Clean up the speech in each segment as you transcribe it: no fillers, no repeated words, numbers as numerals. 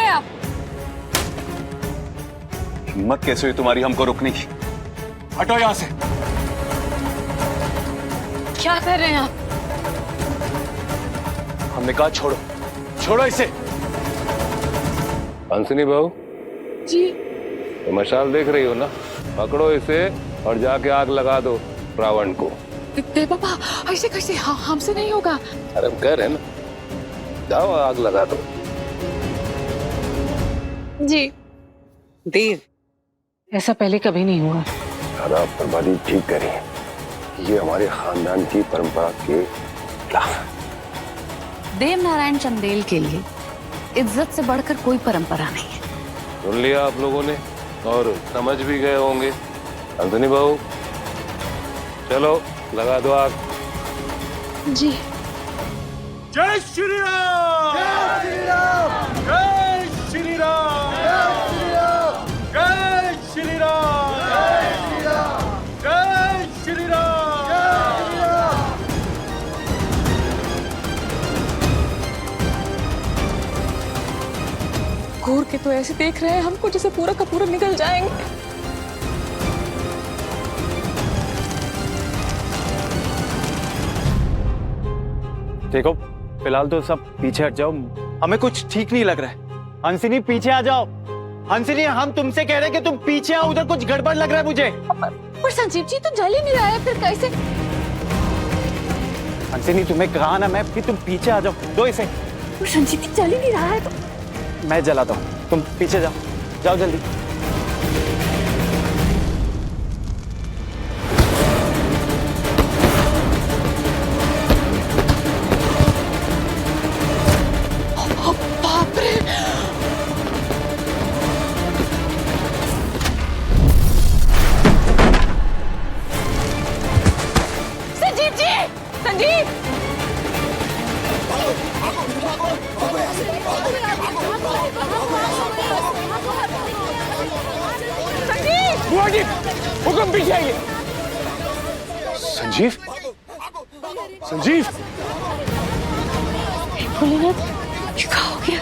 रहे हैं आप? हिम्मत कैसे हुई तुम्हारी हमको रोकने की? हटो यहां से। क्या कर रहे हैं आप? हमने कहा छोड़ो, छोड़ो इसे। हंसनी बहू, जी। तो मशाल देख रही हो ना, पकड़ो इसे और जाके आग लगा दो रावण को। देव बाबा ऐसे कैसे? हमसे नहीं होगा। अरे हम कह रहे हैं ना, जाओ आग लगा दो। जी। देव, ऐसा पहले कभी नहीं हुआ। आप बर्बादी ठीक करी है, ये हमारे खानदान की परंपरा के खिलाफ है। देव नारायण चंदेल के लिए इज्जत से बढ़कर कोई परंपरा नहीं है। सुन लिया आप लोगों ने और समझ भी गए होंगे। हंसनी बहू, चलो लगा दो आग। जी। जय श्री राम! जय श्री राम! जय श्री राम! जय श्री राम! जय श्री राम! जय श्री राम! जय श्री राम! घूर के तो ऐसे देख रहे हैं हमको जैसे पूरा का पूरा निकल जाएंगे। देखो, फिलहाल तो सब पीछे हट जाओ, हमें कुछ ठीक नहीं लग रहा है। हंसिनी पीछे आ जाओ। हंसिनी, हम तुमसे कह रहे हैं कि तुम पीछे आओ, उधर कुछ गड़बड़ लग रहा है मुझे। पर संजीव जी तो जल ही नहीं रहा है, फिर कैसे? हंसिनी, तुम्हें कहा ना मैं कि तुम पीछे आ जाओ, दो इसे। पर संजीव जी जल ही नहीं रहा है तो। मैं जलाता हूँ, तुम पीछे जाओ, जाओ जल्दी। बाप रे! संजीव जी! संजीव! बुआ जी, हुक्म पीछे आइए। संजीव, संजीव, भोलेनाथ, ये क्या हो गया?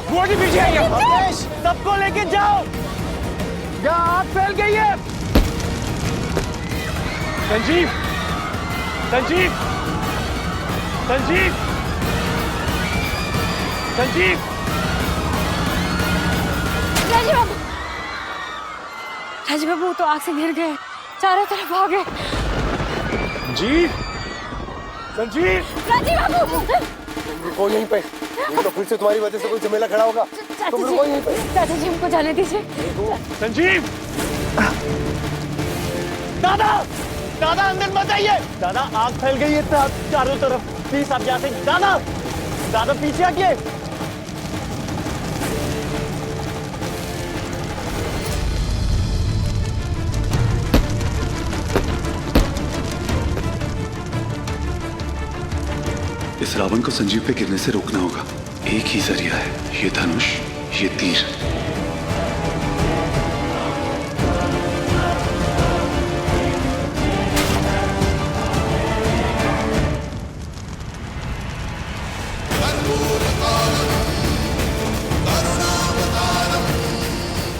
बुआ जी पीछे आइए। सबको लेके जाओ, यहाँ आग फैल गई है। संजीव, संजीव, संजीव, संजीव। राजीव बाबू! राजीव बाबू तो आग से घिर गए, चारों तरफ भागे। संजीव, संजीव, राजीव बाबू! रुको यहीं पे, नहीं तो फिर से तुम्हारी वजह से कोई झमेला खड़ा होगा। तुम रुको यहीं पे। चाचा जी हमको जाने दीजिए। संजीव! दादा, दादा अंदर मत आइए। दादा आग फैल गई है चारों तरफ, प्लीज आप जाते। दादा, दादा पीछे आइए। इस रावण को संजीव पे गिरने से रोकना होगा। एक ही जरिया है, ये धनुष, ये तीर।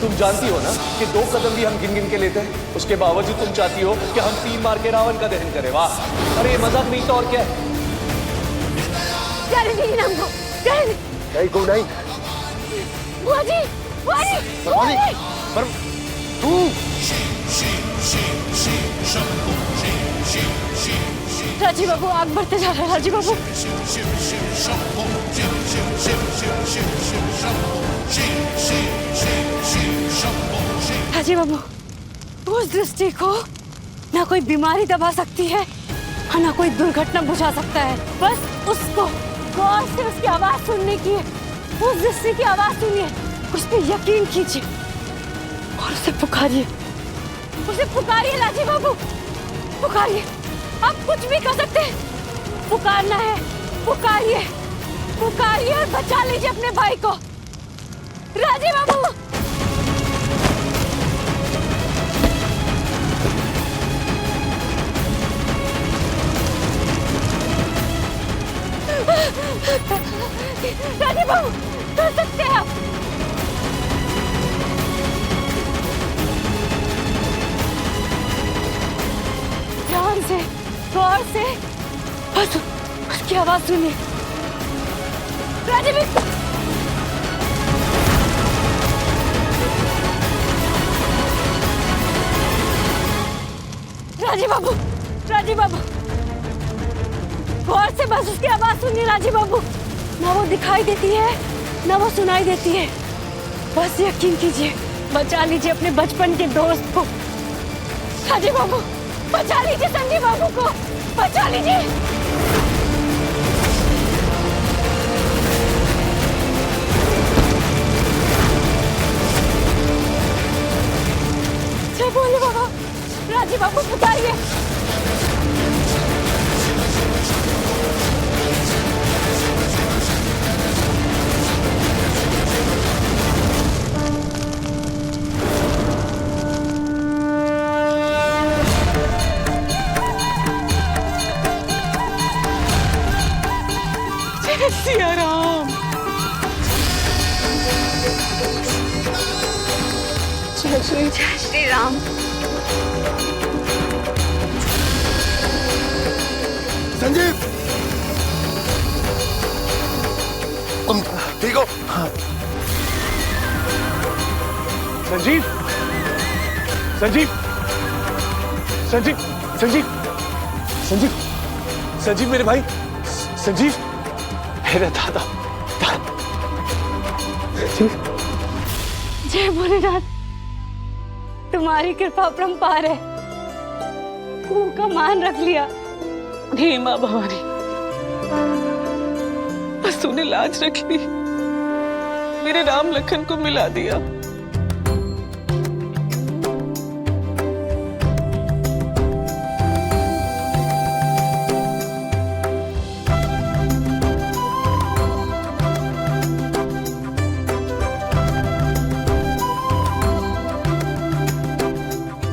तुम जानती हो ना कि 2 कदम भी हम गिन गिन के लेते हैं, उसके बावजूद तुम चाहती हो कि हम 3 मार के रावण का दहन करें। वाह! अरे ये मजाक नहीं तो और क्या है? जाने दीजिए हमको, जाने दीजिए। नहीं को नहीं। बुआ जी, बुआ जी, बुआ जी। पर तू राजीव बाबू आग बढ़ते जा रहा है। राजीव बाबू, राजीव बाबू, उस दृष्टि को ना कोई बीमारी दबा सकती है और ना कोई दुर्घटना बुझा सकता है। बस उसको गौर से उसकी आवाज सुनने की है, उस दृष्टि की आवाज सुनिए, उस पर यकीन कीजिए और उसे पुकारिए, उसे पुकारिए। राजीव बाबू पुकारिए, आप कुछ भी कर सकते हैं। पुकारना है, पुकारिए, पुकारिए और बचा लीजिए अपने भाई को। राजीव बाबू! राजीव बाबू, कर सकते हैं आप। बस उसकी आवाज सुनिए। राजीव राजीव बाबू, राजीव बाबू, गौर से बस उसकी आवाज सुनिए राजीव बाबू। ना वो दिखाई देती है ना वो सुनाई देती है। बस यकीन कीजिए, बचा लीजिए अपने बचपन के दोस्त को। राजीव बाबू, बचा लीजिए संजीव बाबू को, बचा लीजिए। जय बोले बाबा, राजीव बाबू बताइए। सिया राम, जय श्री राम। संजीव, तुम ठीक हो? हाँ। संजीव, संजीव, संजीव, संजीव, संजीव, संजीव मेरे भाई, संजीव मेरे दादा। जय भोलेनाथ, तुम्हारी कृपा अपरंपार है। कुओं का मान रख लिया। हे माँ भवानी, बस तूने लाज रख ली, मेरे राम लखन को मिला दिया।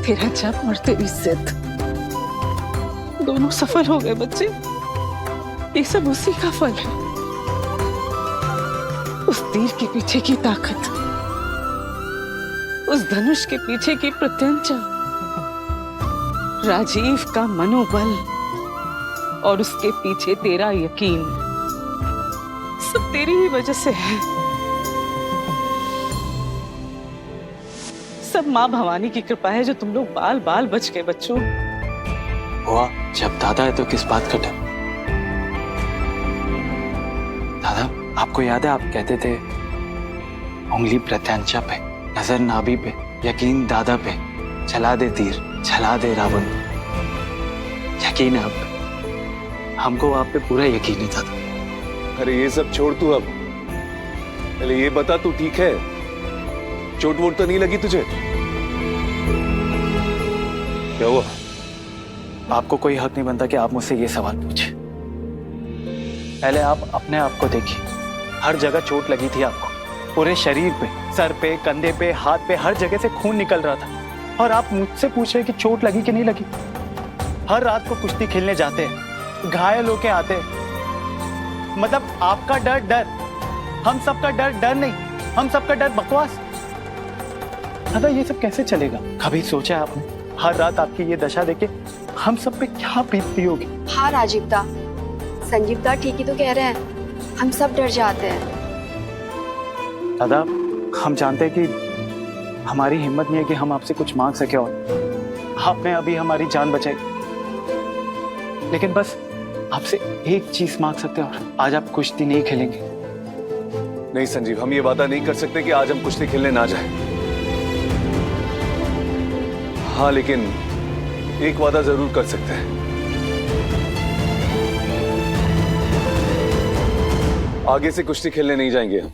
तेरा जब और तेरी जिद दोनों सफल हो गए बच्चे। ये सब उसी का फल है। उस तीर के पीछे की ताकत, उस धनुष के पीछे की प्रत्यंचा, राजीव का मनोबल और उसके पीछे तेरा यकीन, सब तेरी ही वजह से है। सब माँ भवानी की कृपा है जो तुम लोग बाल बाल बच गए बच्चों। हुआ जब दादा है तो किस बात का डर? दादा, आपको याद है आप कहते थे उंगली प्रत्यांशा पे, नजर नाभि पे, यकीन दादा पे, चला दे तीर, चला दे रावण। यकीन है आप पे, हमको आप पे पूरा यकीन है दादा। अरे ये सब छोड़ तू अब, पहले ये बता तू ठीक है? चोट वोट तो नहीं लगी तुझे? क्या हुआ? आपको कोई हक नहीं बनता कि आप मुझसे ये सवाल पूछे। पहले आप अपने आप को देखिए, हर जगह चोट लगी थी आपको, पूरे शरीर पे, सर पे, कंधे पे, हाथ पे, हर जगह से खून निकल रहा था। और आप मुझसे पूछ रहे कि चोट लगी कि नहीं लगी। हर रात को कुश्ती खेलने जाते हैं, घायल होके आते हैं। मतलब आपका डर डर, हम सबका डर डर नहीं, हम सबका डर बकवास। दादा ये सब कैसे चलेगा? कभी सोचा है आपने हर रात आपकी ये दशा देखे हम सब पे क्या बीतती होगी? हाँ राजीव दा, संजीव दा ठीक ही तो कह रहे हैं, हम सब डर जाते हैं। दादा हम जानते हैं कि हमारी हिम्मत नहीं है कि हम आपसे कुछ मांग सके, और आपने अभी हमारी जान बचाई, लेकिन बस आपसे एक चीज मांग सकते हैं, और आज आप कुश्ती नहीं खेलेंगे। नहीं संजीव, हम ये वादा नहीं कर सकते कि आज हम कुश्ती खेलने ना जाएं। हाँ लेकिन एक वादा जरूर कर सकते हैं। आगे से कुश्ती खेलने नहीं जाएंगे हम।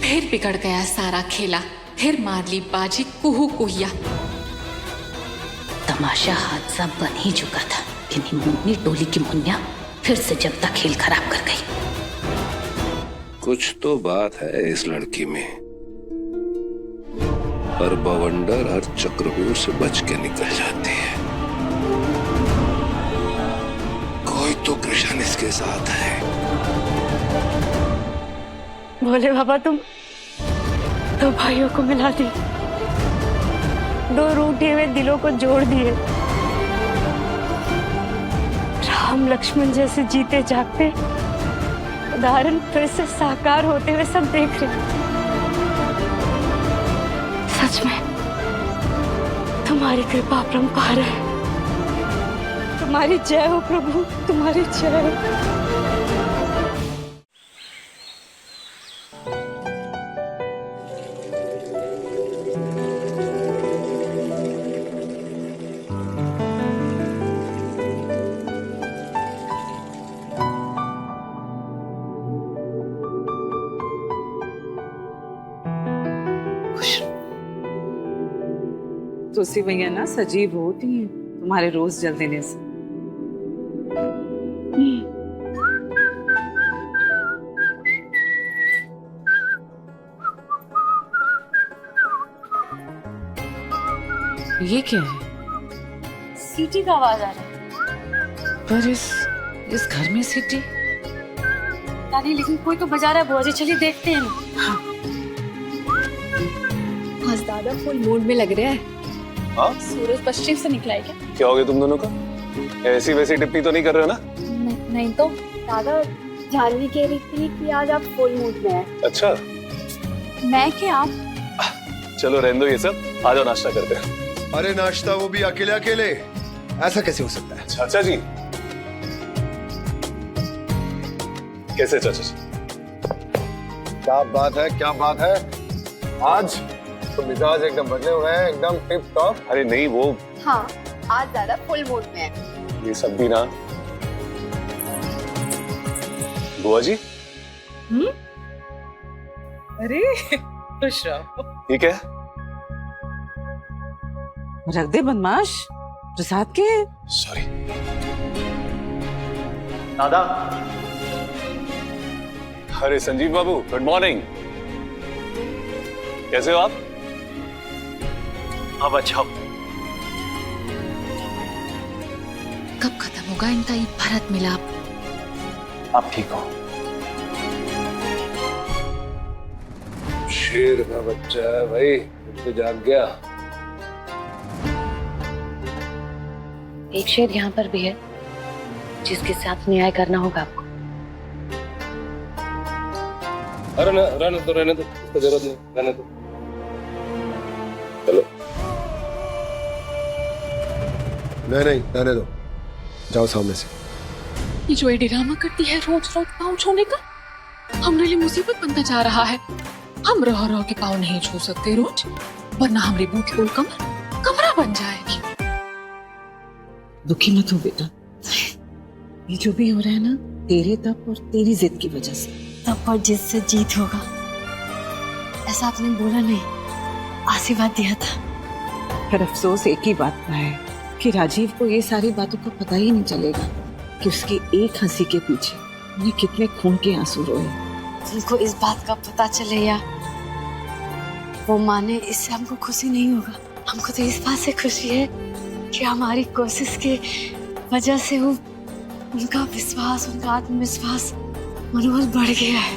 फिर बिगड़ गया सारा खेला, फिर मार ली बाजी कुहू कुहिया। तमाशा हादसा बन ही चुका था कि मुन्नी टोली की मुन्निया फिर से जब तक खेल खराब कर गई। कुछ तो बात है इस लड़की में, पर बवंडर हर चक्रव्यूह से बच के निकल जाती है। कोई तो कृष्ण इसके साथ है। भोले बाबा तुम दो भाइयों को मिला दी, दो रूठे हुए दिलों को जोड़ दिए। राम लक्ष्मण जैसे जीते जागते उदाहरण फिर से साकार होते हुए सब देख रहे। सच में तुम्हारी कृपा अपरंपार है। तुम्हारी जय हो प्रभु, तुम्हारी जय हो। तुलसी भैया ना सजीव होती हैं तुम्हारे रोज जल देने से। ये क्या है? सीटी का आवाज आ रहा है। पर इस घर में सीटी? नहीं, लेकिन कोई तो बजा रहा है बुआ जी, चलिए देखते हैं। आज दादा फुल मूड में लग रहा है। हाँ? सूरज पश्चिम से निकला है क्या? क्या हो गया तुम दोनों का? ऐसी वैसी टिप्पणी तो नहीं कर रहे हो ना? नहीं तो दादा, जानवी कह रही थी कि आज आप फुल मूड में हैं। अच्छा, मैं क्या आप? चलो रहने दो ये सब, आ जाओ नाश्ता करते हैं। अरे नाश्ता वो भी अकेले अकेले, ऐसा कैसे हो सकता है? चाचा जी कैसे चाचा जी? क्या बात है, क्या बात है। आज तो मिजाज एकदम बदले हुए हैं, एकदम टिप टॉप। अरे नहीं वो, हाँ, आज दादा फुल मूड में है। ये सब भी ना। बुआ जी अरे खुश रहो। ठीक है, रख दे बदमाश, प्रसाद के। सॉरी दादा। अरे संजीव बाबू, गुड मॉर्निंग। कैसे हो आप? अब अच्छा। कब खत्म होगा इनका ये भारत मिलाप? आप ठीक हो? शेर का बच्चा है भाई, तो जाग गया। एक शेर यहाँ पर भी है जिसके साथ न्याय करना होगा आपको। अरे ना, रहने दो, रहने दो, इसको जरूरत नहीं, रहने दो। चलो। नहीं, रहने दो, जाओ सामने से। ये जो ये ड्रामा करती है रोज रोज पाँव छूने का, हमारे लिए मुसीबत बनता जा रहा है। हम रह रह के पाँव नहीं छू सकते रोज, वरना हमारी बूथ गोल कमरा बन जाएगी। दुखी मत हो बेटा, ये जो भी हो रहा है ना तेरे तप और तेरी जिद की वजह से। तब और जिससे जीत होगा, ऐसा आपने बोला नहीं, आशीर्वाद दिया था। पर अफसोस एक ही बात का है कि राजीव को ये सारी बातों का पता ही नहीं चलेगा कि उसकी एक हंसी के पीछे उन्हें कितने खून के आंसू रोए। उनको इस बात का पता चले या वो माने, इससे हमको खुशी नहीं होगा। हमको तो इस बात से खुशी है कि हमारी कोशिश की वजह से वो उनका विश्वास, उनका आत्मविश्वास मनोबल बढ़ गया है।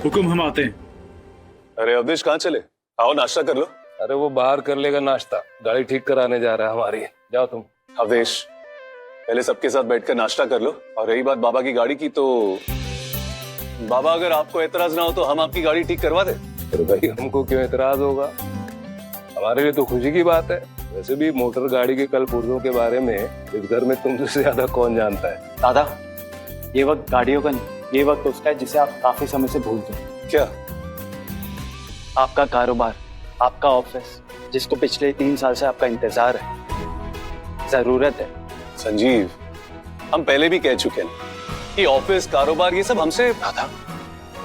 हुक्म, हम आते हैं। अरे अवधेश कहाँ चले? आओ नाश्ता कर लो। अरे वो बाहर कर लेगा नाश्ता, गाड़ी ठीक कराने जा रहा है हमारी। जाओ तुम। अवधेश पहले सबके साथ बैठकर नाश्ता कर लो। और रही बात बाबा की गाड़ी की, तो बाबा अगर आपको एतराज ना हो तो हम आपकी गाड़ी ठीक करवा दे। अरे भाई हमको क्यों एतराज होगा, हमारे लिए तो खुशी की बात है। वैसे भी मोटर गाड़ी के कल पुर्जों के बारे में इस घर में तुमसे ज्यादा कौन जानता है। दादा, ये वक्त गाड़ियों का नहीं, ये वक्त उसका है जिसे आप काफी समय से भूलते हैं। क्या? आपका कारोबार, आपका ऑफिस, जिसको पिछले 3 साल से आपका इंतजार है, जरूरत है। संजीव, हम पहले भी कह चुके हैं कि ऑफिस, कारोबार, ये सब हमसे। दादा,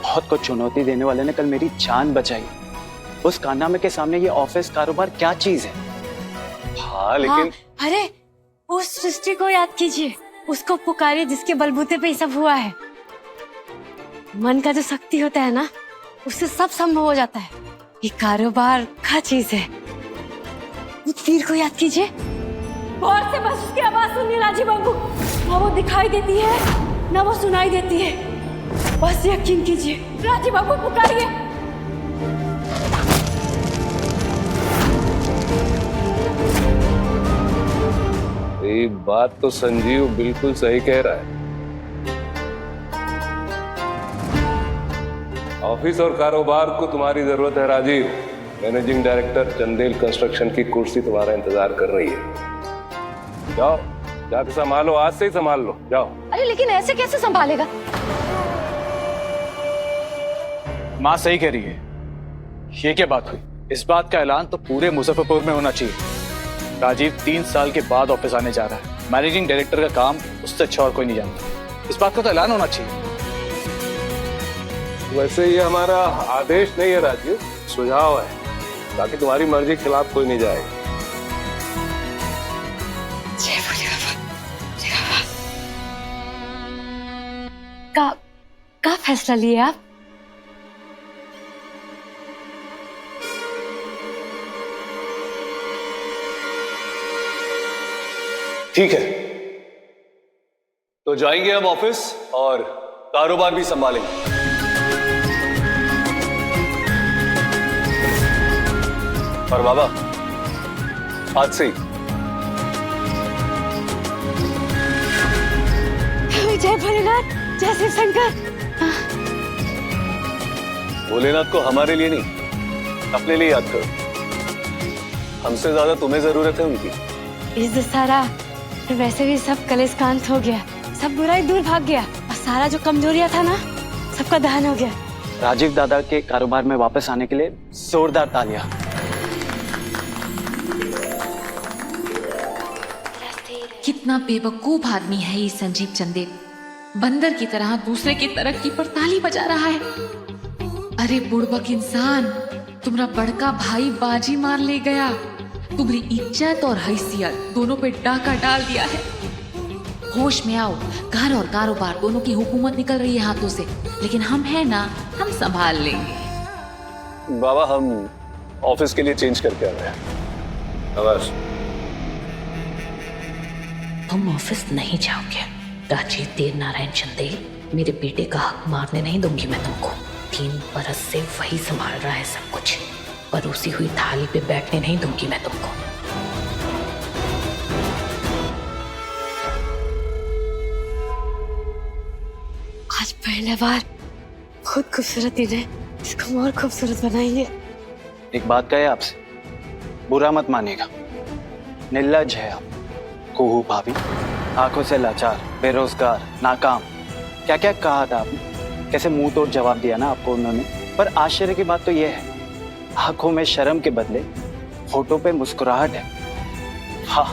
बहुत कुछ चुनौती देने वाले ने कल मेरी जान बचाई। उस कारनामे के सामने ये ऑफिस, कारोबार क्या चीज है? हाँ लेकिन हाँ, अरे उस सृष्टि को याद कीजिए, उसको पुकारिए जिसके बलबूते पे ये सब हुआ है। मन का जो शक्ति होता है ना, उससे सब संभव हो जाता है। ये कारोबार क्या चीज है? उस तीर को याद कीजिए, गौर से बस उसकी आवाज सुनिए राजीव बाबू। ना वो दिखाई देती है, ना वो सुनाई देती है, बस यकीन कीजिए। राजीव बाबू पुकारिए। ये बात तो संजीव बिल्कुल सही कह रहा है। ऑफिस और कारोबार को तुम्हारी जरूरत है Rajiv. Managing director Chandel construction की कुर्सी तुम्हारा इंतजार कर रही है। जाओ जाके संभालो, आज से ही संभाल लो, जाओ। अरे लेकिन ऐसे कैसे संभालेगा? माँ सही कह रही है। ये क्या बात हुई? इस बात का ऐलान तो पूरे मुजफ्फरपुर में होना चाहिए। राजीव 3 साल के बाद ऑफिस आने जा रहा है। मैनेजिंग डायरेक्टर का काम उससे अच्छा और कोई नहीं जानता। इस बात का तो ऐलान होना चाहिए। वैसे ये हमारा आदेश नहीं है राजीव, सुझाव है, ताकि तुम्हारी मर्जी के खिलाफ कोई नहीं जाए। का फैसला लिए आप? ठीक है, तो जाएंगे हम ऑफिस और कारोबार भी संभालेंगे। और बाबा आज से ही जय भोलेनाथ, जय शिव शंकर। भोलेनाथ को हमारे लिए नहीं, अपने लिए याद करो। हमसे ज्यादा तुम्हें जरूरत है उनकी। इस दशहरा वैसे भी सब कलेश कांत हो गया, सब बुराई दूर भाग गया और सारा जो कमजोरिया था ना, सबका दहन हो गया। राजीव दादा के कारोबार में वापस आने के लिए जोरदार तालियां। कितना बेवकूफ आदमी है ये संजीव चंदेल। बंदर की तरह दूसरे की तरक्की पर ताली बजा रहा है। अरे बुड़बक इंसान, तुम्हारा बड़का भाई बाजी मार ले गया। तुम्हारी इज्जत और हैसियत दोनों पे डाका डाल दिया है। होश में आओ, घर और कारोबार दोनों की हुकूमत निकल रही है हाथों से, लेकिन हम है ना, हम संभाल लेंगे। बाबा हम ऑफिस के लिए चेंज करके आ रहे हैं। बस तुम ऑफिस नहीं जाओगे राजीव देव नारायण चंदेल। मेरे बेटे का हक मारने नहीं दूंगी मैं तुमको। 3 बरस से वही संभाल रहा है सब कुछ, परोसी हुई थाली पे बैठने नहीं दूंगी मैं तुमको। आज पहले बार खुद खूबसूरत दिन है, इसको और खूबसूरत बनाएंगे। एक बात कहे आपसे, बुरा मत मानिएगा, निर्लज है आप। कुहू भाभी, आंखों से लाचार, बेरोजगार, नाकाम, क्या क्या कहा था आपने, कैसे मुंह तोड़ जवाब दिया ना आपको उन्होंने। पर आश्चर्य की बात तो यह है, आंखों में शर्म के बदले होठों पे मुस्कुराहट है। हाँ,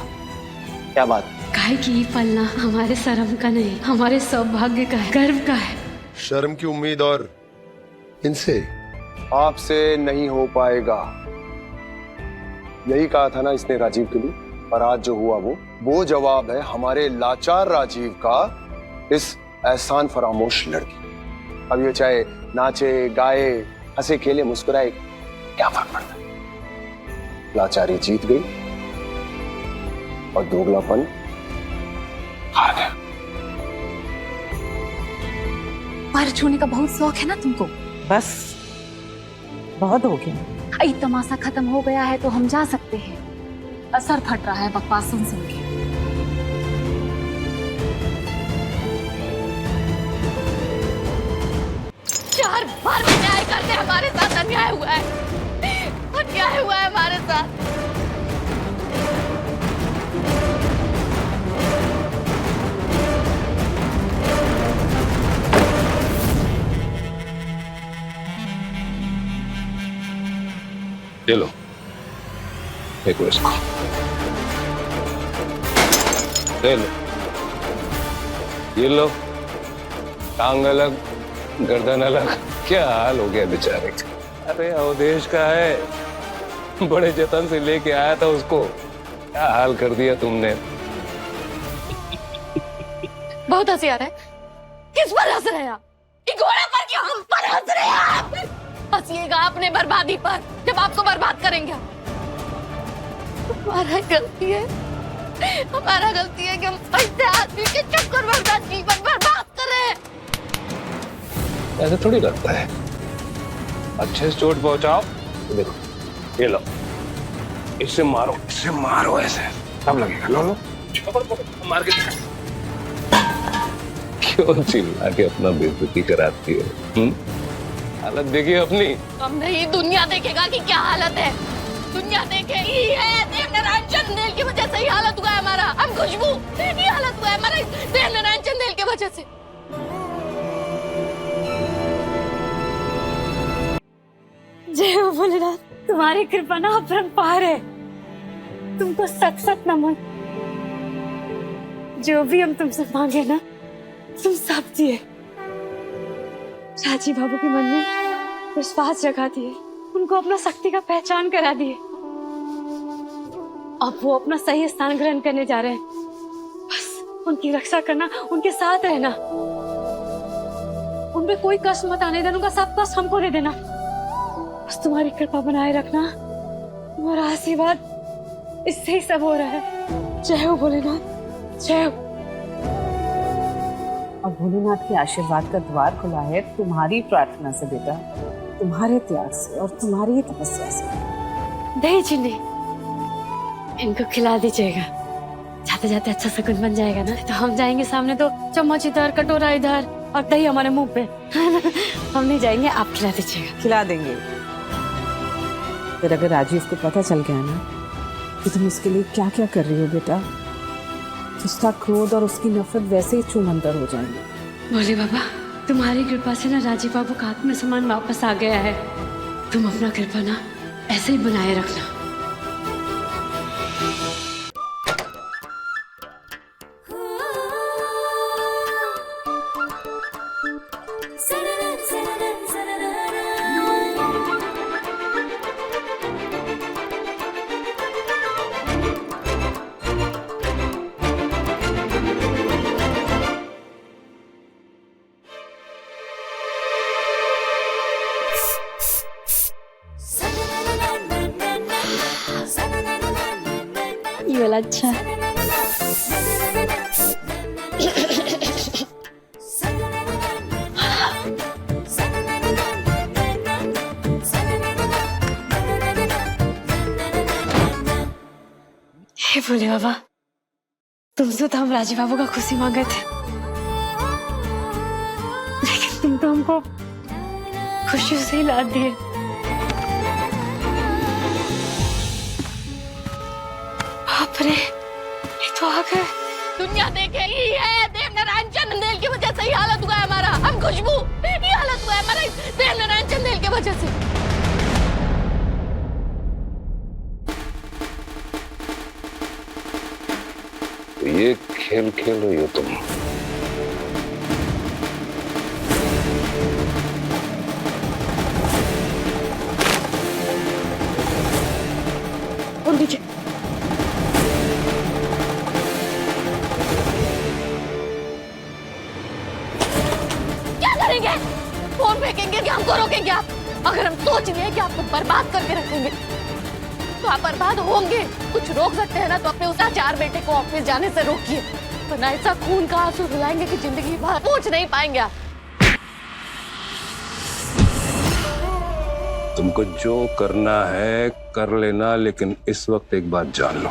क्या बात। काहे कि ये पलना हमारे शर्म का नहीं, हमारे सौभाग्य का है, गर्व का है। शर्म की उम्मीद और इनसे आपसे नहीं हो पाएगा, यही कहा था ना इसने राजीव के लिए। और आज जो हुआ वो जवाब है हमारे लाचार राजीव का इस एहसान फरामोश लड़की। अब ये चाहे नाचे गाए, हंसे खेले, मुस्कुराए, क्या फर्क पड़ता है। लाचारी जीत गई और दोगलापन हार गया। पैर छूने का बहुत शौक है ना तुमको? बस बहुत हो गया। आई तमाशा खत्म हो गया है तो हम जा सकते हैं। असर फट रहा है बकवास सुन सुन के। चार बार अन्याय करके हमारे साथ अन्याय हुआ है, अन्याय हुआ है हमारे साथ। ये लो, देखो इसको, ले लो, ये लो। टांग अलग, गर्दन अलग, क्या हाल हो गया बेचारे का। अरे अवधेश का है, बड़े जतन से लेके आया था उसको, क्या हाल कर दिया तुमने। बहुत हंसी आ रहा है। किस पर हंस रहे हैं आप? कि घोड़े पर क्यों हम पर हंस रहे हैं आप? हंसिएगा अपने बर्बादी पर, जब आपको बर्बाद करेंगे। हमारा गलती है, हमारा गलती है कि हम ऐसे आदमी के चक्कर में अपना जीवन बर्बाद करें। ऐसे थोड़ी लगता है, अच्छे से चोट पहुंचाओ। तो देखो, ये लो, इससे मारो ऐसे, तब लगेगा। लो लो, मार के क्यों चिल्ला के अपना बेइज्जती कराती है? हालत देखिए अपनी। हम नहीं, दुनिया देखेगा कि क्या हालत है। दुनिया देखेगी है। देवनारायण चंदेल की वजह से ही हालत हुआ है हमारा। हम खुशबू की हालत हुआ है हमारा देवनारायण चंदेल की वजह से। जय हो भोलेनाथ, तुम्हारी कृपा ना अपरंपार है। तुमको सत सत नमन। जो भी हम तुमसे मांगे ना, तुम सब दिए। चाची बाबू के मन में विश्वास जगा दिए, उनको अपना शक्ति का पहचान करा दिए। अब वो अपना सही स्थान ग्रहण करने जा रहे हैं। बस उनकी रक्षा करना, उनके साथ रहना, उनपे कोई कष्ट मत आने देना, उनका सब कष्ट हमको दे देना। बस तुम्हारी कृपा बनाए रखना, तुम्हारा आशीर्वाद, इससे ही सब हो रहा है। जय हो भोलेनाथ, जय हो। अब भोलेनाथ के आशीर्वाद का द्वार खुला है तुम्हारी प्रार्थना से बेटा, तुम्हारे त्याग से और तुम्हारी तपस्या से। दही चीनी इनको खिला दीजिएगा, जाते जाते अच्छा शकुन बन जाएगा ना। तो हम जाएंगे सामने तो चम्मच इधर, कटोरा इधर और दही हमारे मुंह पे। हम नहीं जाएंगे, आप खिला दीजिएगा। खिला देंगे। फिर अगर राजीव को पता चल गया ना कि तुम उसके लिए क्या क्या कर रही हो बेटा, तो उसका क्रोध और उसकी नफरत वैसे ही चूमंतर हो जाएंगे। बोले बाबा, तुम्हारी कृपा से ना राजीव बाबू का आत्मसम्मान वापस आ गया है। तुम अपना कृपा ना ऐसे ही बनाए रखना। ये वाला अच्छा है। हे भोले बाबा, तुमसे तो हम राजीव बाबू का खुशी मांगे थे, लेकिन तुम तो हमको खुशी से ही ला दिए। बाप रे, ये तो आ गए। दुनिया देखेगी है। देवनारायण चंदेल की वजह से ही हालत हुआ है हमारा। हम खुशबू की हालत हुआ है हमारा देवनारायण चंदेल की वजह से। ये खेल खेल रही हो तुम। और नीचे क्या करेंगे? फोन फेंकेंगे कि हमको रोकेंगे आप? अगर हम सोच लिए कि आपको बर्बाद करके रखेंगे तो आप बर्बाद होंगे। कुछ रोक सकते हैं ना तो अपने उस 4 बेटे को ऑफिस जाने से रोकिए, वरना ऐसा खून का आंसू रुलाएंगे कि जिंदगी भर पूछ नहीं पाएंगे आप। तुमको जो करना है कर लेना, लेकिन इस वक्त एक बात जान लो,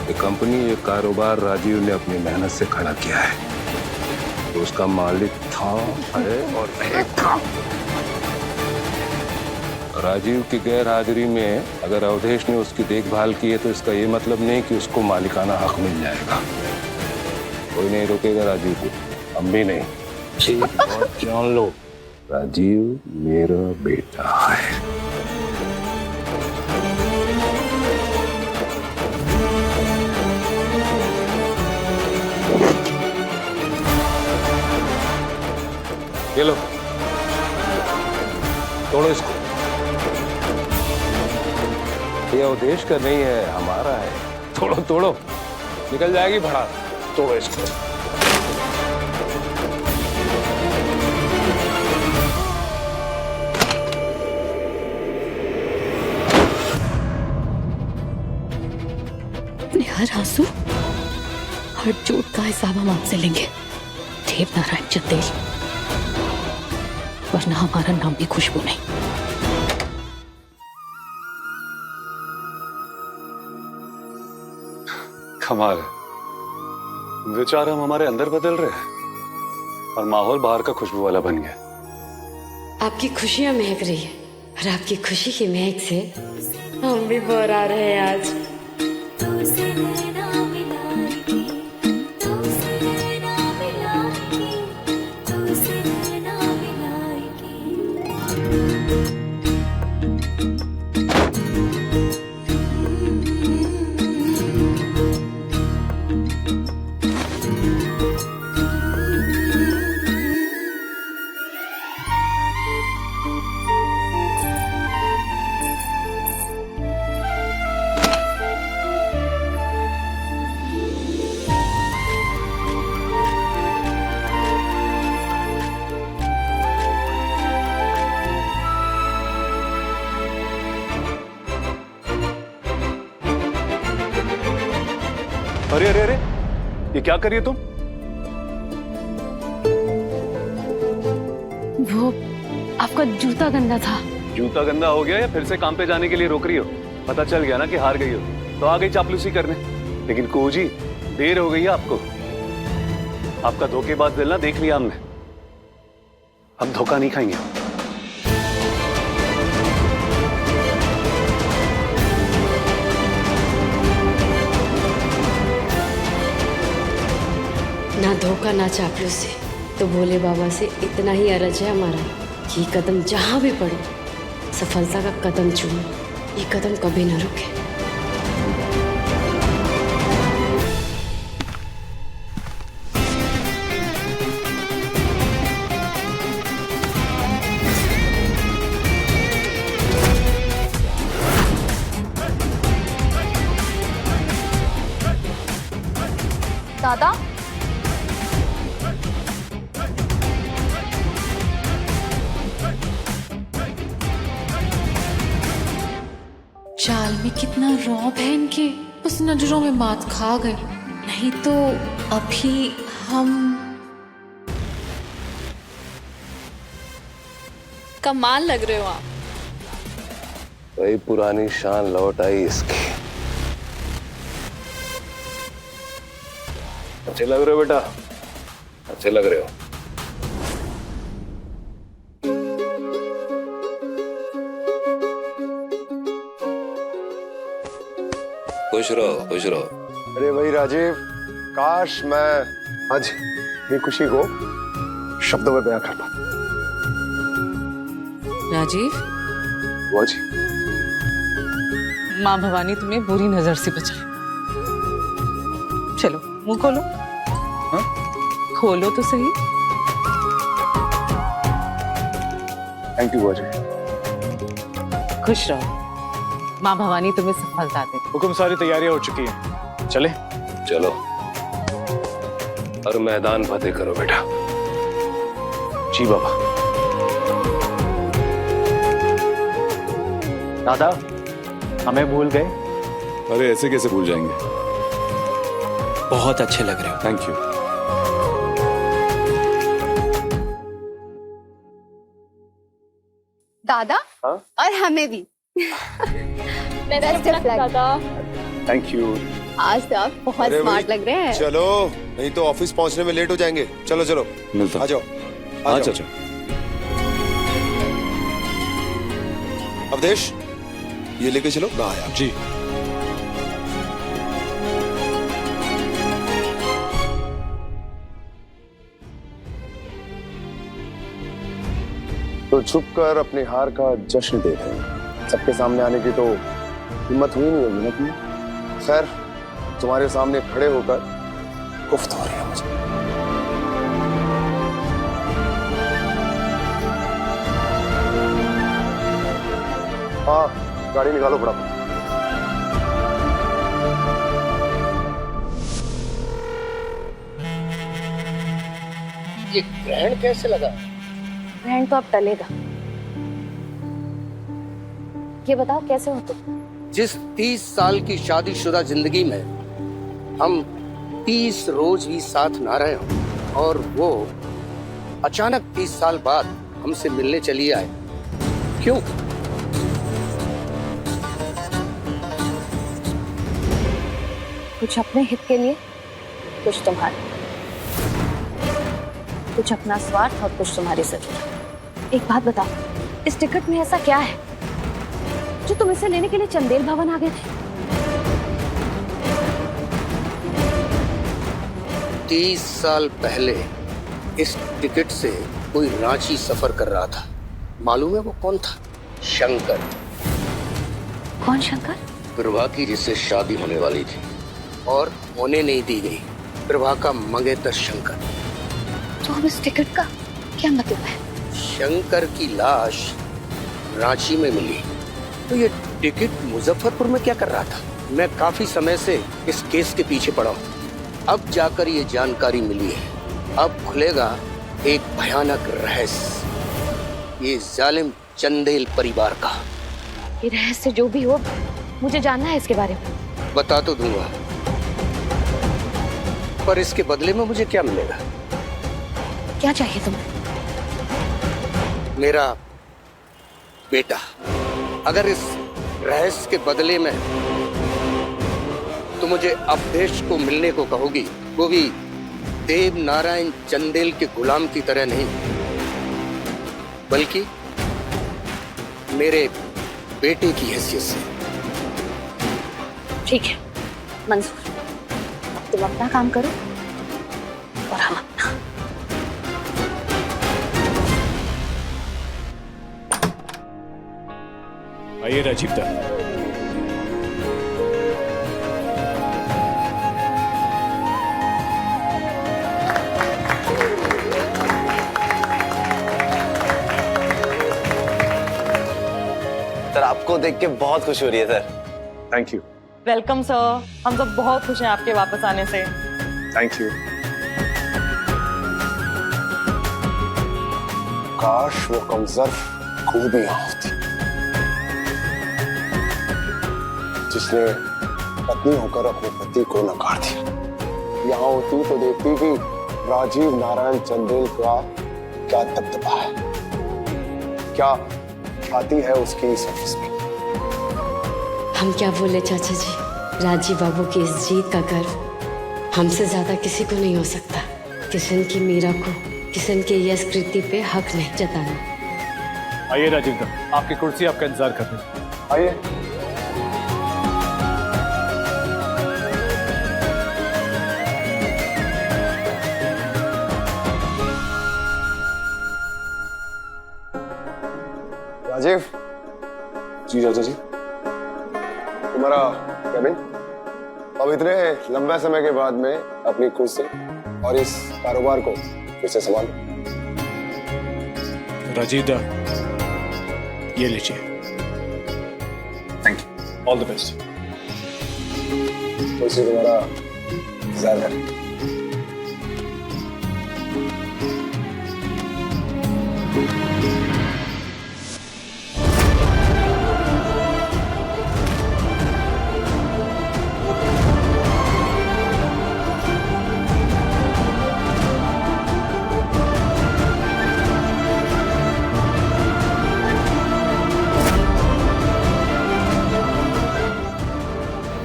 ये कंपनी, ये कारोबार राजीव ने अपनी मेहनत से खड़ा किया है। तो उसका मालिक था, है और रहेगा। राजीव की गैर हाजिरी में अगर अवधेश ने उसकी देखभाल की है तो इसका ये मतलब नहीं कि उसको मालिकाना हक मिल जाएगा। कोई नहीं रोकेगा राजीव को, हम भी नहीं। एक बात जान लो, राजीव मेरा बेटा है। ये लो, तोड़ो इसको। ये अवधेश का नहीं है, हमारा है। तोड़ो तोड़ो, निकल जाएगी भड़ास। तोड़ो इसको। हर आंसू, हर चोट का हिसाब हम आपसे लेंगे देवनारायण चंदेल, वरना हमारा नाम भी खुशबू नहीं। कमाल है, विचार हम हमारे अंदर बदल रहे हैं और माहौल बाहर का खुशबू वाला बन गया। आपकी खुशियां महक रही है और आपकी खुशी की महक से हम भी बाहर आ रहे हैं आज। अरे अरे अरे, ये क्या कर रही है तुम? वो आपका जूता गंदा था। जूता गंदा हो गया या फिर से काम पे जाने के लिए रोक रही हो? पता चल गया ना कि हार गई हो तो आ गई चापलूसी करने। लेकिन कुहू जी, देर हो गई है आपको। आपका धोखेबाज दिल ना देख लिया हमने, हम धोखा नहीं खाएंगे। ना धोखा ना चापलूसी, तो भोले बाबा से इतना ही अरज है हमारा कि कदम जहां भी पड़े सफलता का कदम चूमे, ये कदम कभी ना रुके। दादा, चाल में कितना रौब है इनके, उस नजरों में मात खा गए। नहीं तो अभी हम कमाल लग रहे हो आप। वही पुरानी शान लौट आई इसकी। अच्छे लग रहे हो बेटा, अच्छे लग रहे हो। खुश रहो, खुश रहो। अरे भाई राजीव, काश मैं आज ये खुशी को शब्दों में बयां कर पाता। राजीव, बुआ जी, माँ भवानी तुम्हें बुरी नजर से बचाए। चलो मुंह खोलो। हाँ? खोलो तो सही। थैंक यू बुआ जी। खुश रहो, माँ भवानी तुम्हें सफलता दे। हुकुम, सारी तैयारियां हो चुकी हैं, चले? चलो और मैदान फतेह करो बेटा। जी बाबा। दादा, हमें भूल गए? अरे ऐसे कैसे भूल जाएंगे? बहुत अच्छे लग रहे हो। Thank you. दादा, हाँ? और हमें भी। Best of luck. Thank you. आज तो आप बहुत अरे स्मार्ट भाई, लग रहे हैं। चलो, नहीं तो ऑफिस पहुंचने में लेट हो जाएंगे। चलो चलो, मिलता आ जाओ, आ हाँ जाओ। चाचा। अवधेश, ये लेके चलो। ना आया जी। तो छुप कर अपने हार का जश्न दे रहे हैं। सबके सामने आने की तो हिम्मत हुई नहीं होगी ना कि? खैर, तुम्हारे सामने खड़े होकर गुफ्त हो रही है मुझे। हाँ, गाड़ी निकालो फटाफट। ये ग्रहण कैसे लगा? ग्रहण तो अब टलेगा। ये बताओ कैसे हो तुम? जिस 30 साल की शादीशुदा जिंदगी में हम 30 रोज भी साथ ना रहे हों और वो अचानक 30 साल बाद हमसे मिलने चली आए, क्यों? कुछ अपने हित के लिए, कुछ तुम्हारे, कुछ अपना स्वार्थ और कुछ तुम्हारी जरूरत। एक बात बताओ, इस टिकट में ऐसा क्या है जो तुम इसे लेने के लिए चंदेल भवन आ गए थे? 30 साल पहले इस टिकट से कोई रांची सफर कर रहा था। मालूम है वो कौन था? शंकर। कौन शंकर? प्रभा की जिससे शादी होने वाली थी और होने नहीं दी गई। प्रभा का मंगेतर शंकर। तो अब इस टिकट का क्या मतलब है? शंकर की लाश रांची में मिली, तो ये टिकट मुजफ्फरपुर में क्या कर रहा था? मैं काफी समय से इस केस के पीछे पड़ा हूँ। अब जाकर ये जानकारी मिली है। अब खुलेगा एक भयानक रहस्य, ये जालिम चंदेल परिवार का। ये रहस्य जो भी हो, मुझे जानना है इसके बारे में। बता तो दूंगा, पर इसके बदले में मुझे क्या मिलेगा? क्या चाहिए तुम्हें? मेरा बेटा। अगर इस रहस्य के बदले में तो मुझे अवधेश को मिलने को कहोगी, वो भी देव नारायण चंदेल के गुलाम की तरह नहीं, बल्कि मेरे बेटे की हैसियत से। ठीक है मंजूर, तुम अपना काम करो और हम अपना। आइए राजीव दा। सर आपको देख के बहुत खुशी हो रही है sir. Thank you. Welcome sir, हम सब बहुत खुश हैं आपके वापस आने से। Thank you. काश वो कमजोर खूब ही यहाँ होती, जिसने पत्नी होकर अपने पति को नकार दिया। यहाँ होती तो देखती कि राजीव नारायण चंदेल का क्या दबदबा है, क्या आती है उसकी इस ऑफिस में। हम क्या बोले चाचा जी, राजीव बाबू की इस जीत का गर्व हमसे ज्यादा किसी को नहीं हो सकता। किशन की मीरा को किशन के यश कृति पे हक नहीं जताना। आइए राजीव दा, आपकी कुर्सी आपका इंतजार कर रही है। आइए। राजीव जी चाचा जी। तुम्हारा केबिन अब इतने लंबे समय के बाद में अपनी कुर्सी और इस कारोबार को फिर से संभालो। राजीव दा, ये लीजिए। Thank you, all the best. कुर्सी तुम्हारा इंतजार कर।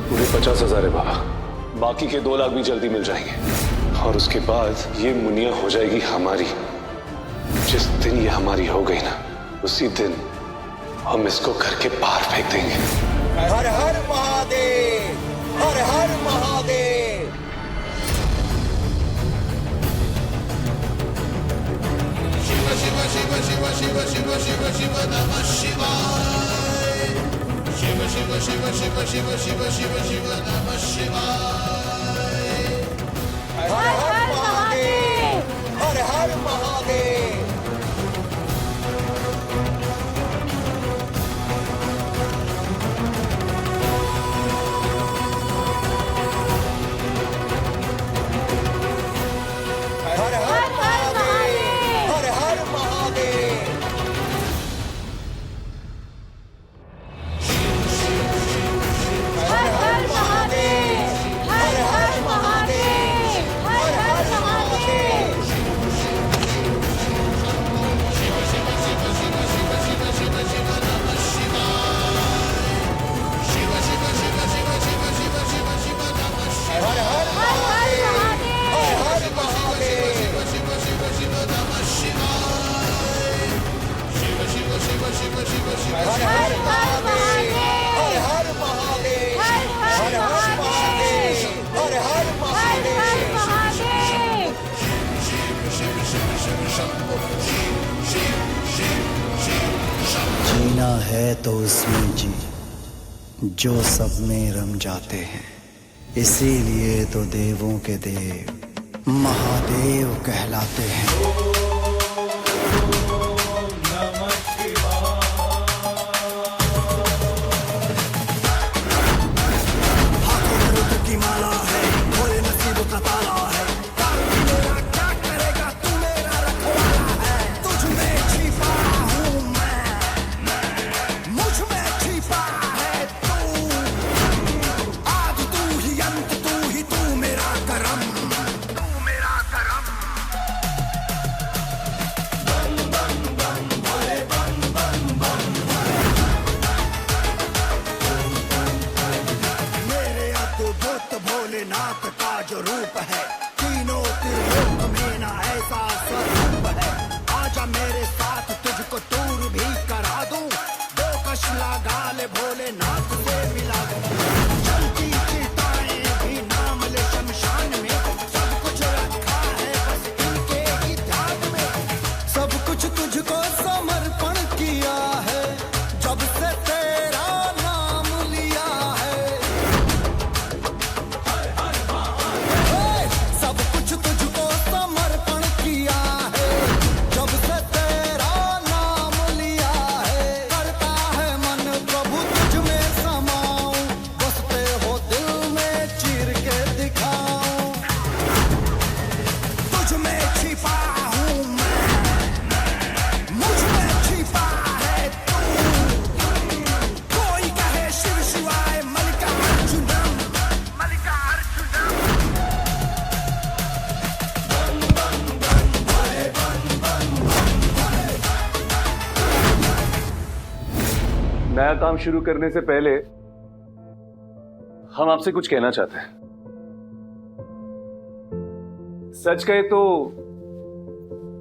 पूरे 50,000 है बाबा, बाकी के 2 लाख भी जल्दी मिल जाएंगे और उसके बाद ये मुनिया हो जाएगी हमारी। जिस दिन ये हमारी हो गई ना, उसी दिन हम इसको घर के बाहर फेंक देंगे। हर हर महादेव, हर हर महादेव। शिव शिव शिव शिव शिव शिव शिव शिव नमः शिवाय। शिव शिव शिव शिव शिव शिव शिव शिव नमः शिवाय। हर हर महादेव, हर हर महादेव। हर हर महादेव, हर हर महादेव। हर हर महादेव, हर हर महादेव, हर हर महादेव। जीना है तो उसमें जी जो सब में रम जाते हैं, इसीलिए तो देवों के देव महादेव कहलाते हैं। भोलेनाथ का जो रूप है, तीनों त्रिलोक में ना ऐसा स्वरूप है। आजा मेरे साथ तुझको दूर भी करा दूं, दो कश लगा ले भोलेनाथ से मिला दूं। चलती चिताएं भी नाम ले शमशान में, सब कुछ रखा है बस इनके ही ध्यान में। सब कुछ तुझको समर्पण किया है, जब से तेरा नाम लिया है। सब कुछ तुझको समर्पण किया है, जब से तेरा नाम लिया है। करता है मन प्रभु तुझ में समाऊं, बसते हो दिल में चीर के दिखाऊं। तुझ में छिपा हूँ मैं, मुझ में छिपा है तू। कोई कहे शिव शिवाय मल्लिकार्जुनम, मल्लिकार्जुनम। नया काम शुरू करने से पहले हम आपसे कुछ कहना चाहते हैं। सच कहे तो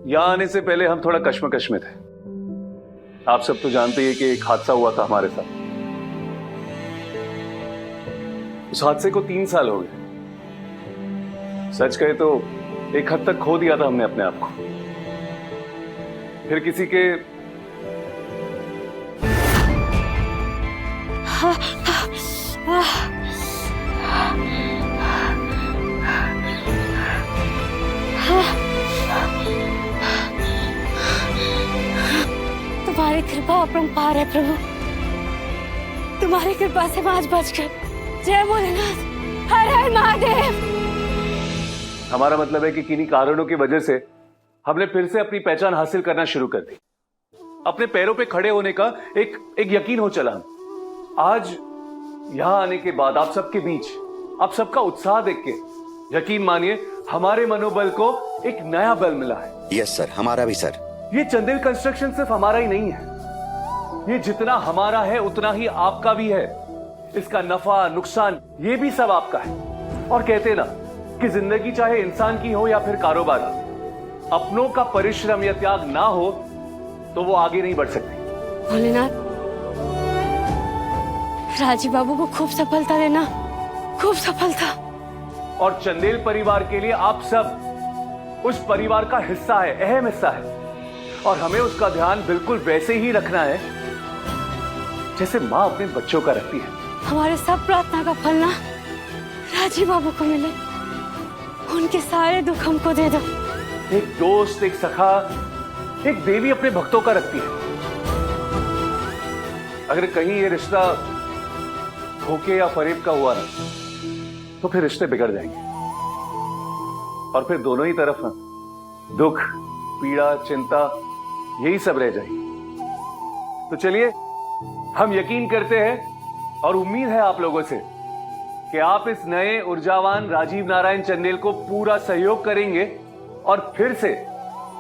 यहां आने से पहले हम थोड़ा कश्मकश में थे। आप सब तो जानते हैं कि एक हादसा हुआ था हमारे साथ। उस हादसे को 3 साल हो गए। सच कहे तो एक हद तक खो दिया था हमने अपने आप को। फिर किसी के तुम्हारी कृपा अपरंपार है प्रभु, तुम्हारी कृपा से मैं आज बच गए। जय भोलेनाथ, हर हर महादेव। हमारा मतलब है कि किन्हीं कारणों की वजह से हमने फिर से अपनी पहचान हासिल करना शुरू कर दी। अपने पैरों पे खड़े होने का एक यकीन हो चला। आज यहां आने के बाद आप सबके बीच आप सबका उत्साह देख के यकीन मानिए हमारे मनोबल को एक नया बल मिला है। यस सर, हमारा भी सर। ये चंदेल कंस्ट्रक्शन सिर्फ हमारा ही नहीं है, ये जितना हमारा है उतना ही आपका भी है। इसका नफा नुकसान ये भी सब आपका है। और कहते ना कि जिंदगी चाहे इंसान की हो या फिर कारोबार, अपनों का परिश्रम या त्याग ना हो तो वो आगे नहीं बढ़ सकती। भोलेनाथ, राजीव बाबू को खूब सफलता देना, खूब सफलता। और चंदेल परिवार के लिए आप सब उस परिवार का हिस्सा है, अहम हिस्सा है। और हमें उसका ध्यान बिल्कुल वैसे ही रखना है जैसे माँ अपने बच्चों का रखती है। हमारे सब प्रार्थना का फल ना राजीव बाबू को मिले, उनके सारे दुख हमको दे दो। एक दोस्त, एक सखा, एक देवी अपने भक्तों का रखती है। अगर कहीं ये रिश्ता धोखे या फरेब का हुआ ना तो फिर रिश्ते बिगड़ जाएंगे और फिर दोनों ही तरफ ना दुख, पीड़ा, चिंता यही सब रह जाएगी। तो चलिए हम यकीन करते हैं और उम्मीद है आप लोगों से कि आप इस नए ऊर्जावान राजीव नारायण चंदेल को पूरा सहयोग करेंगे और फिर से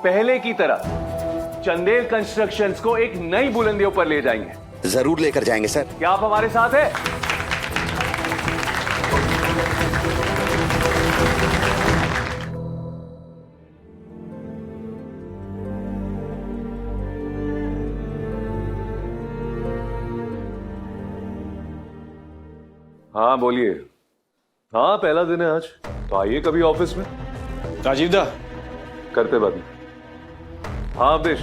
पहले की तरह चंदेल कंस्ट्रक्शंस को एक नई बुलंदियों पर ले जाएंगे। जरूर लेकर जाएंगे सर। क्या आप हमारे साथ हैं? हाँ बोलिए। हाँ पहला दिन है आज, तो आइए कभी ऑफिस में। राजीव दा करते बात। हाँ अवधेश।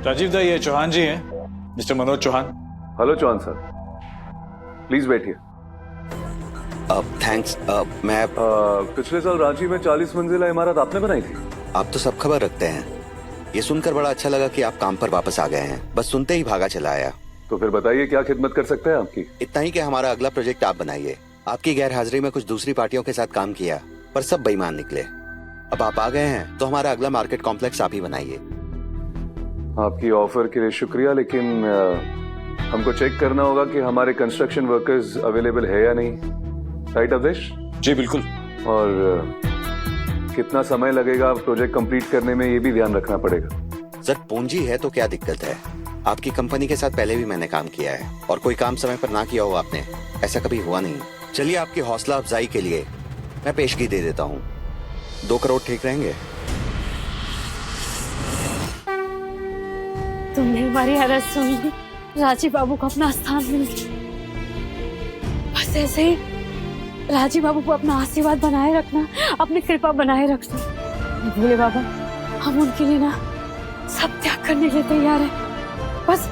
राजीव दा, ये चौहान जी हैं, mister Manoj Chauhan. Hello Chauhan sir, please बैठिए। थैंक्स। मैं पिछले साल रांची में 40 मंजिला इमारत आपने बनाई थी। आप तो सब खबर रखते हैं। ये सुनकर बड़ा अच्छा लगा कि आप काम पर वापस आ गए हैं। बस सुनते ही भागा चला आया। तो फिर बताइए क्या खिदमत कर सकते हैं आपकी। इतना ही कि हमारा अगला प्रोजेक्ट आप बनाइए। आपकी गैर हाजिरी में कुछ दूसरी पार्टियों के साथ काम किया, पर सब बेईमान निकले। अब आप आ गए हैं तो हमारा अगला मार्केट कॉम्प्लेक्स आप ही बनाइए। आपकी ऑफर के लिए शुक्रिया, लेकिन हमको चेक करना होगा कि हमारे कंस्ट्रक्शन वर्कर्स अवेलेबल है या नहीं। राइट अवधेश? जी बिल्कुल। और कितना समय लगेगा प्रोजेक्ट कंप्लीट करने में, ये भी ध्यान रखना पड़ेगा। सर पूंजी है तो क्या दिक्कत है। आपकी कंपनी के साथ पहले भी मैंने काम किया है, और कोई काम समय पर ना किया हो आपने, ऐसा कभी हुआ नहीं। चलिए आपकी हौसला अफजाई के लिए मैं पेशगी दे देता हूँ। 2 करोड़ ठीक रहेंगे? तुमने हमारी हालत सुन ली, राजीव बाबू को अपना स्थान मिल गया। बस ऐसे ही राजीव बाबू को अपना आशीर्वाद बनाए रखना, अपनी कृपा बनाए रखना। भोले बाबा, हम उनके लिए ना सब त्याग करने के लिए तैयार हैं। बस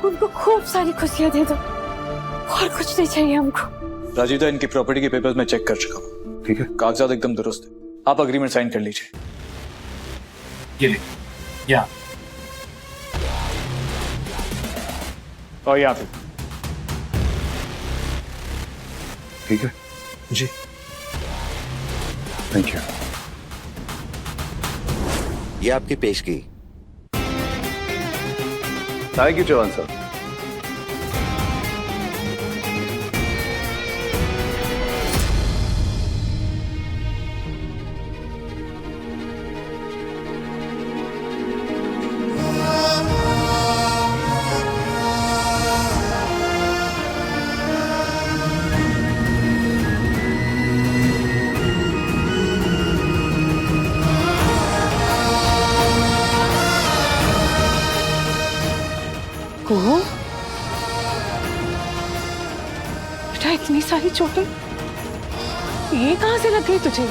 उनको खूब सारी खुशियां दे दो, और कुछ नहीं चाहिए हमको। राजीव दा, इनकी प्रॉपर्टी के पेपर्स मैं चेक कर चुका हूँ। ठीक है, कागजात एकदम दुरुस्त है। आप अग्रीमेंट साइन कर लीजिए। ये ले, यहाँ और यहाँ पे। ठीक है जी, थैंक यू। ये आपकी पेशगी। थैंक यू चौहान साहब। बेटा इतनी सारी चोटें ये कहां से लग गई तुझे?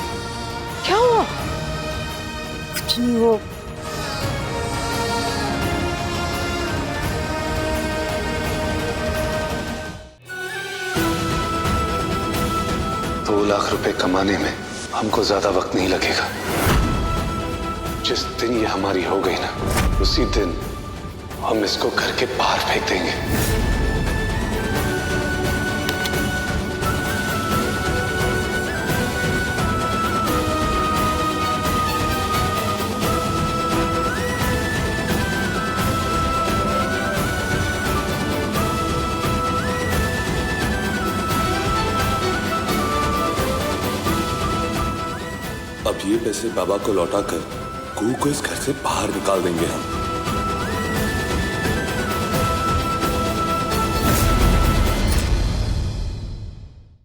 क्या हुआ? कुछ नहीं, वो ₹2 लाख कमाने में हमको ज्यादा वक्त नहीं लगेगा। जिस दिन ये हमारी हो गई ना, उसी दिन हम इसको घर के बाहर फेंक देंगे। अब ये पैसे बाबा को लौटाकर कुहू को इस घर से बाहर निकाल देंगे हम।